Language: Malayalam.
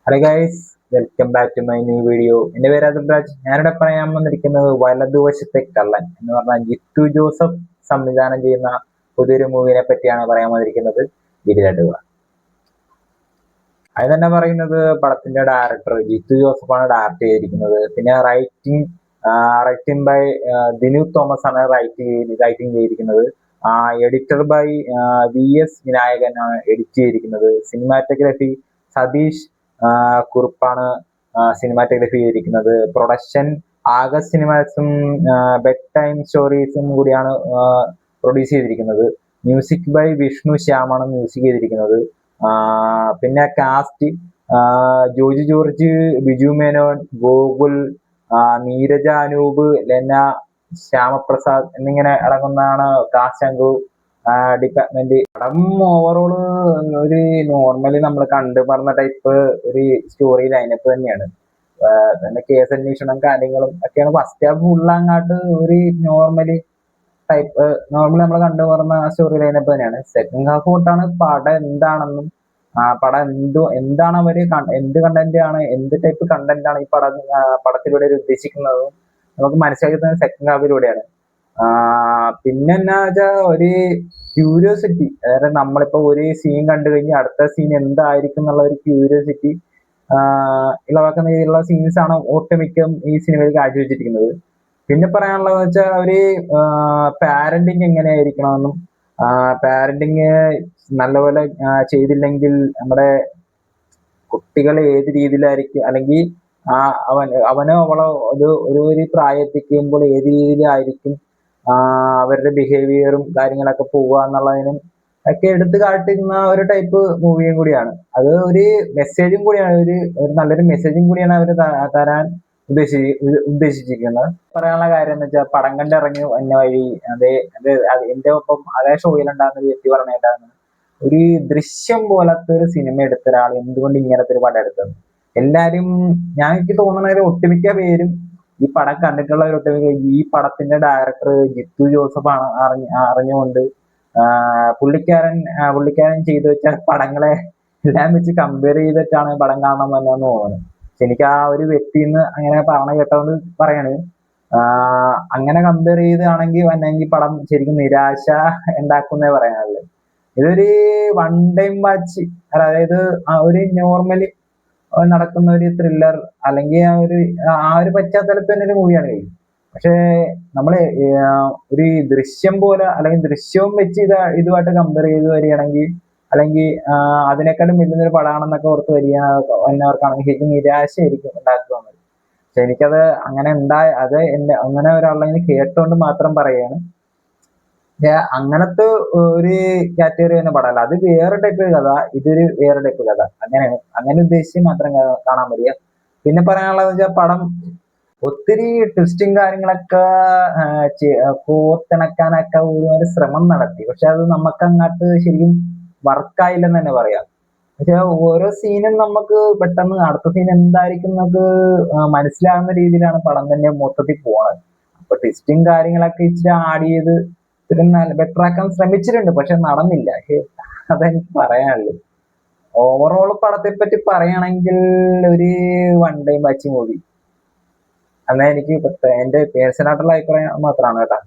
Hello guys, welcome back to my new video. എന്റെ പേര് അതുരാജ്. ഞാനിവിടെ പറയാൻ വന്നിരിക്കുന്നത് വലതുവശത്തെ കള്ളൻ എന്ന് പറഞ്ഞാൽ ജിത്തു ജോസഫ് സംവിധാനം ചെയ്യുന്ന പുതിയൊരു മൂവിനെ പറ്റിയാണ് പറയാൻ വന്നിരിക്കുന്നത്. വീഡിയോയിലോട്ട്. അത് തന്നെ പറയുന്നത് പടത്തിന്റെ ഡയറക്ടർ ജിത്തു ജോസഫാണ് ഡയറക്ട് ചെയ്തിരിക്കുന്നത്. പിന്നെ റൈറ്റിംഗ് ബൈ ദിനു തോമസ് ആണ് റൈറ്റിംഗ് ചെയ്തിരിക്കുന്നത്. എഡിറ്റർ ബൈ VS വിനായകനാണ് എഡിറ്റ് ചെയ്തിരിക്കുന്നത്. സിനിമാറ്റോഗ്രാഫി സതീഷ് കുറുപ്പാണ് സിനിമാറ്റോഗ്രഫി ചെയ്തിരിക്കുന്നത്. പ്രൊഡക്ഷൻ ആഗസ്റ്റ് സിനിമാസും ബെഡ് ടൈം സ്റ്റോറീസും കൂടിയാണ് പ്രൊഡ്യൂസ് ചെയ്തിരിക്കുന്നത്. മ്യൂസിക് ബൈ വിഷ്ണു ശ്യാമാണ് മ്യൂസിക് ചെയ്തിരിക്കുന്നത്. പിന്നെ കാസ്റ്റ് ജോജി ജോർജ്, ബിജു മേനോൻ, ഗോകുൽ, നീരജ അനൂപ്, ലെന, ശ്യാമപ്രസാദ് എന്നിങ്ങനെ അടങ്ങുന്നതാണ് കാസ്റ്റ് ആൻഡ് ഡിപ്പാർട്ട്മെന്റ്. പടം ഓവറോള് ഒരു നോർമലി നമ്മൾ കണ്ടു പറഞ്ഞ ടൈപ്പ് ഒരു സ്റ്റോറി ലൈനപ്പ് തന്നെയാണ്. കേസ് അന്വേഷണം കാര്യങ്ങളും ഒക്കെയാണ്. ഫസ്റ്റ് ഹാഫ് ഫുള്ളങ്ങാട്ട് ഒരു നോർമലി നമ്മൾ കണ്ടു പറഞ്ഞ സ്റ്റോറി ലൈനപ്പ് തന്നെയാണ്. സെക്കൻഡ് ഹാഫ് തൊട്ടാണ് പടം എന്താണെന്നും പടം എന്താണ് അവര് എന്ത് കണ്ടന്റ് ആണ്, എന്ത് ടൈപ്പ് കണ്ടന്റ് ആണ് ഈ പടത്തിലൂടെ ഉദ്ദേശിക്കുന്നതും നമുക്ക് മനസ്സിലാക്കുന്നത് സെക്കൻഡ് ഹാഫിലൂടെയാണ്. പിന്നെ എന്നാ വെച്ചാ ഒരു ക്യൂരിയോസിറ്റി, അതായത് നമ്മളിപ്പോ ഒരു സീൻ കണ്ടു കഴിഞ്ഞാൽ അടുത്ത സീൻ എന്തായിരിക്കും എന്നുള്ള ഒരു ക്യൂരിയോസിറ്റി ഇളവാക്കുന്ന രീതിയിലുള്ള സീൻസ് ആണ് ഒട്ടുമിക്കം ഈ സിനിമയിൽ കാഴ്ചവെച്ചിരിക്കുന്നത്. പിന്നെ പറയാനുള്ളത് വെച്ചാൽ ഒരു പാരന്റിങ് എങ്ങനെയായിരിക്കണമെന്നും പാരന്റിങ് നല്ലപോലെ ചെയ്തില്ലെങ്കിൽ നമ്മുടെ കുട്ടികൾ ഏത് രീതിയിലായിരിക്കും, അല്ലെങ്കിൽ അവനോ അവളോ ഒരു പ്രായത്തിക്കുമ്പോൾ ഏത് രീതിയിലായിരിക്കും അവരുടെ ബിഹേവിയറും കാര്യങ്ങളൊക്കെ പോവുക എന്നുള്ളതിനും ഒക്കെ എടുത്തു കാട്ടുന്ന ഒരു ടൈപ്പ് മൂവിയും കൂടിയാണ്. അത് ഒരു മെസ്സേജും കൂടിയാണ്, ഒരു നല്ലൊരു മെസ്സേജും കൂടിയാണ് അവർ തരാൻ ഉദ്ദേശിച്ചിരിക്കുന്നത്. പറയാനുള്ള കാര്യം എന്ന് വെച്ചാൽ പടം കണ്ടിറങ്ങി എന്നെ വഴി എന്റെ ഒപ്പം അതേ ഷോയിലുണ്ടാകുന്ന ഒരു വ്യക്തി പറഞ്ഞിട്ടാണ്, ഒരു ദൃശ്യം പോലത്തെ ഒരു സിനിമ എടുത്ത ഒരാൾ എന്തുകൊണ്ട് ഇങ്ങനത്തെ ഒരു പടം എടുത്തത്. എല്ലാരും എനിക്ക് തോന്നുന്ന ഒട്ടുമിക്ക പേരും ഈ പടം കണ്ടിട്ടുള്ള ഈ പടത്തിന്റെ ഡയറക്ടർ ജിത്തു ജോസഫ് ആണ് അറിഞ്ഞുകൊണ്ട് പുള്ളിക്കാരൻ ചെയ്തു വെച്ച പടങ്ങളെ എല്ലാം വെച്ച് കമ്പയർ ചെയ്തിട്ടാണ് പടം കാണാൻ വന്നതെന്ന് തോന്നുന്നത്. പക്ഷെ എനിക്ക് ആ ഒരു വ്യക്തിന്ന് അങ്ങനെ പറഞ്ഞ കേട്ടോണ്ട് പറയാണ്, അങ്ങനെ കമ്പയർ ചെയ്താണെങ്കിൽ വന്നെങ്കിൽ പടം ശരിക്കും നിരാശ ഉണ്ടാക്കുന്നേ പറയാനുള്ളത്. ഇതൊരു വൺ ടൈം വാച്ച്, അതായത് ഒരു നോർമലി നടക്കുന്ന ഒരു ത്രില്ലർ അല്ലെങ്കിൽ ആ ഒരു പശ്ചാത്തലത്തിൽ തന്നെ ഒരു മൂവിയാണ്. പക്ഷെ നമ്മള് ഒരു ദൃശ്യം പോലെ അല്ലെങ്കിൽ ദൃശ്യവും വെച്ച് ഇതുമായിട്ട് കമ്പയർ ചെയ്ത് വരികയാണെങ്കിൽ, അല്ലെങ്കിൽ അതിനേക്കാളും വലിയൊരു പടമാണെന്നൊക്കെ ഓർത്ത് വന്നവർക്കാണെങ്കിൽ ശരിക്കും നിരാശയായിരിക്കും ഉണ്ടാക്കുന്നത്. പക്ഷെ എനിക്കത് അങ്ങനെ അങ്ങനെ ഒരാളെ കേട്ടോണ്ട് മാത്രം പറയുകയാണ്. അങ്ങനത്തെ ഒരു കാറ്റഗറി തന്നെ പടമല്ല, അത് വേറെ ടൈപ്പ് കഥ, ഇതൊരു വേറെ ടൈപ്പ് കഥ. അങ്ങനെ ഉദ്ദേശിച്ച് മാത്രം കാണാൻ മതിയ. പിന്നെ പറയാനുള്ളത് വെച്ചാൽ പടം ഒത്തിരി ട്വിസ്റ്റും കാര്യങ്ങളൊക്കെ കോർത്തിണക്കാനൊക്കെ ഒരു ശ്രമം നടത്തി. പക്ഷെ അത് നമുക്ക് അങ്ങോട്ട് ശരിക്കും വർക്കായില്ലെന്ന് തന്നെ പറയാം. പക്ഷെ ഓരോ സീനും നമുക്ക് പെട്ടെന്ന് അടുത്ത സീൻ എന്തായിരിക്കും നമുക്ക് മനസ്സിലാകുന്ന രീതിയിലാണ് പടം തന്നെ മൊത്തത്തിൽ പോണത്. അപ്പൊ ട്വിസ്റ്റും കാര്യങ്ങളൊക്കെ ഇച്ചിരി ആഡ് ചെയ്ത് ബെറ്റർ ആക്കാൻ ശ്രമിച്ചിട്ടുണ്ട്, പക്ഷെ നടന്നില്ല. അതെനിക്ക് പറയാനുള്ളൂ. ഓവറോൾ പടത്തെ പറ്റി പറയുകയാണെങ്കിൽ ഒരു വൺ ടൈം വാച്ച് മൂവി. എന്നാൽ എനിക്ക് എന്റെ പേഴ്സണൽ ആയിട്ടുള്ള അഭിപ്രായം മാത്രമാണ് കേട്ടോ.